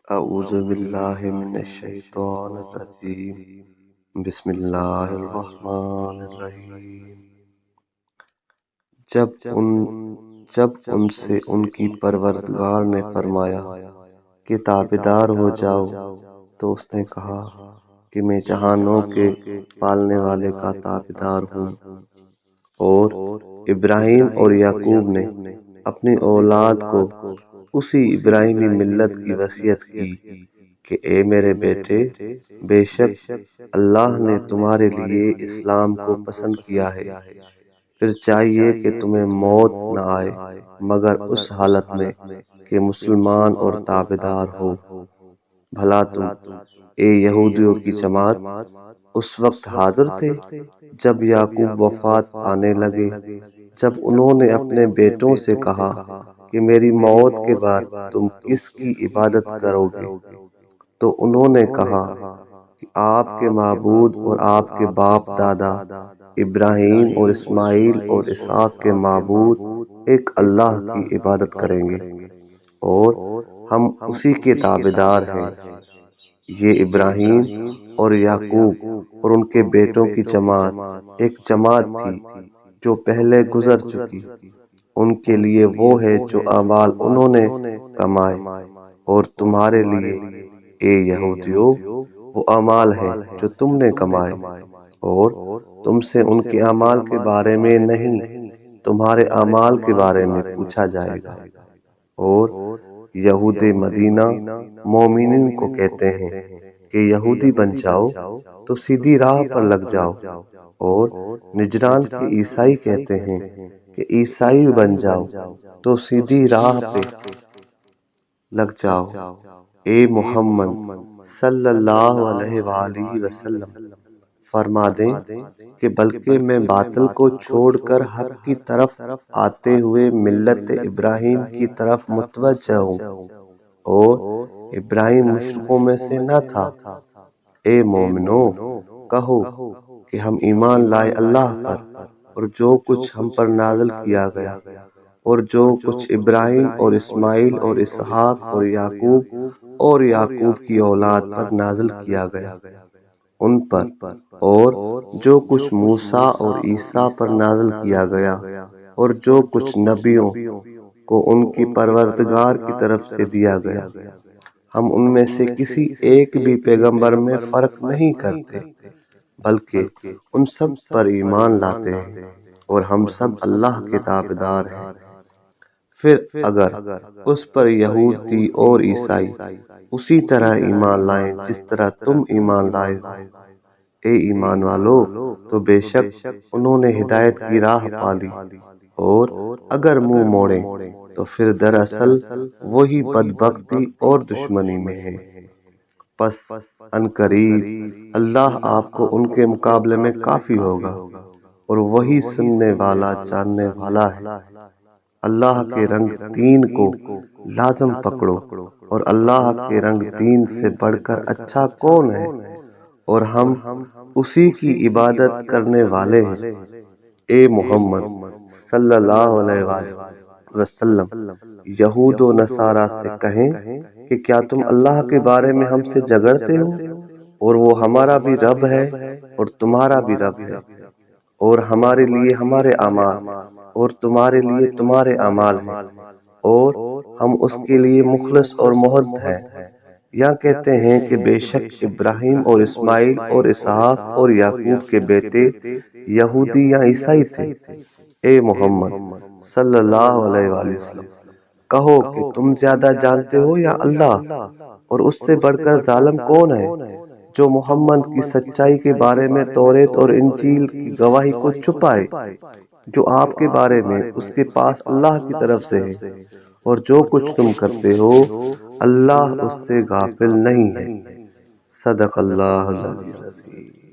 اعوذ باللہ من الشیطان الرجیم بسم اللہ الرحمن الرحیم۔ جب ان سے ان کی پروردگار نے فرمایا کہ تابعدار ہو جاؤ تو اس نے کہا کہ میں جہانوں کے پالنے والے کا تابعدار ہوں۔ اور ابراہیم اور یعقوب نے اپنی اولاد کو اسی ابراہیمی ملت کی وصیت کی کہ اے میرے بیٹے، بے شک اللہ نے تمہارے لیے اسلام کو پسند کیا ہے، پھر چاہیے کہ تمہیں موت نہ آئے مگر اس حالت میں کہ مسلمان اور تابعدار ہو۔ بھلا تم اے یہودیوں کی جماعت اس وقت حاضر تھے جب یعقوب وفات پانے لگے، جب انہوں نے اپنے بیٹوں سے کہا کہ میری موت کے بعد تم کس کی عبادت کرو گے؟ تو انہوں نے کہا کہ آپ کے معبود اور آپ کے باپ دادا ابراہیم اور اسماعیل اور اسحاق کے معبود ایک اللہ کی عبادت کریں گے اور ہم اسی کے تابعدار ہیں۔ یہ ابراہیم اور یعقوب اور ان کے بیٹوں کی جماعت ایک جماعت تھی جو پہلے گزر چکی، ان کے لیے وہ ہے جو اعمال انہوں نے کمائے، اور تمہارے لیے اے یہودیو وہ اعمال ہیں جو تم نے کمائے، اور تم سے ان کے اعمال کے بارے میں نہیں، تمہارے اعمال کے بارے میں پوچھا جائے گا۔ اور یہود مدینہ مومنین کو کہتے ہیں کہ یہودی بن جاؤ تو سیدھی راہ پر لگ جاؤ، اور نجران کے عیسائی کہتے ہیں کہ عیسائی بن جاؤ تو سیدھی راہ پہ لگ جاؤ۔ اے محمد صلی اللہ علیہ وآلہ وسلم فرما دیں کہ بلکہ میں باطل کو چھوڑ کر حق کی طرف آتے ہوئے ملت ابراہیم کی طرف متوجہ ہوں، اور ابراہیم مشرکوں میں سے نہ تھا۔ اے مومنو، کہو کہ ہم ایمان لائے اللہ پر اور جو کچھ ہم پر نازل کیا گیا، اور جو کچھ ابراہیم اور اسماعیل اور اسحاق اور یعقوب کی اولاد پر نازل کیا گیا ان پر، اور جو کچھ موسیٰ اور عیسیٰ پر نازل کیا گیا، اور جو کچھ نبیوں کو ان کی پروردگار کی طرف سے دیا گیا، ہم ان میں سے کسی ایک بھی پیغمبر میں فرق نہیں کرتے، بلکہ ان سب پر ایمان لاتے ہیں، اور ہم سب اللہ کے تابعدار ہیں۔ پھر اگر اس پر یہودی اور عیسائی اسی طرح ایمان لائیں جس طرح تم ایمان لائے ہو، اے ایمان والو، تو بے شک انہوں نے ہدایت کی راہ پالی، اور اگر منہ موڑیں تو پھر دراصل وہی بدبختی اور دشمنی میں ہے۔ پس عنقریب اللہ آپ کو ان کے مقابلے میں کافی ہوگا، اور وہی سننے والا جاننے والا ہے۔ اللہ کے رنگ دین کو لازم پکڑو، اور اللہ کے رنگ دین سے بڑھ کر اچھا کون ہے، اور ہم اسی کی عبادت کرنے والے ہیں۔ اے محمد صلی اللہ علیہ وآلہ وسلم یہود و نصارہ سے کہیں کہ کیا تم اللہ کے بارے میں ہم سے جھگڑتے ہو، اور وہ ہمارا بھی رب ہے اور تمہارا بھی رب ہے، اور ہمارے لیے ہمارے اعمال اور تمہارے لیے تمہارے اعمال ہیں، اور ہم اس کے لیے مخلص اور محب ہیں۔ یا کہتے ہیں کہ بے شک ابراہیم اور اسماعیل اور اسحاق اور یعقوب کے بیٹے یہودی یا عیسائی تھے۔ اے محمد صلی اللہ علیہ وآلہ وسلم کہو کہ تم زیادہ جانتے ہو یا اللہ، اور اس سے بڑھ کر ظالم کون ہے جو محمد کی سچائی کے بارے میں توریت اور انجیل کی گواہی کو چھپائے، جو آپ کے بارے میں اس کے پاس اللہ کی طرف سے ہے، اور جو کچھ تم کرتے ہو اللہ اس سے غافل نہیں ہے۔ صدق اللہ العلی العظیم۔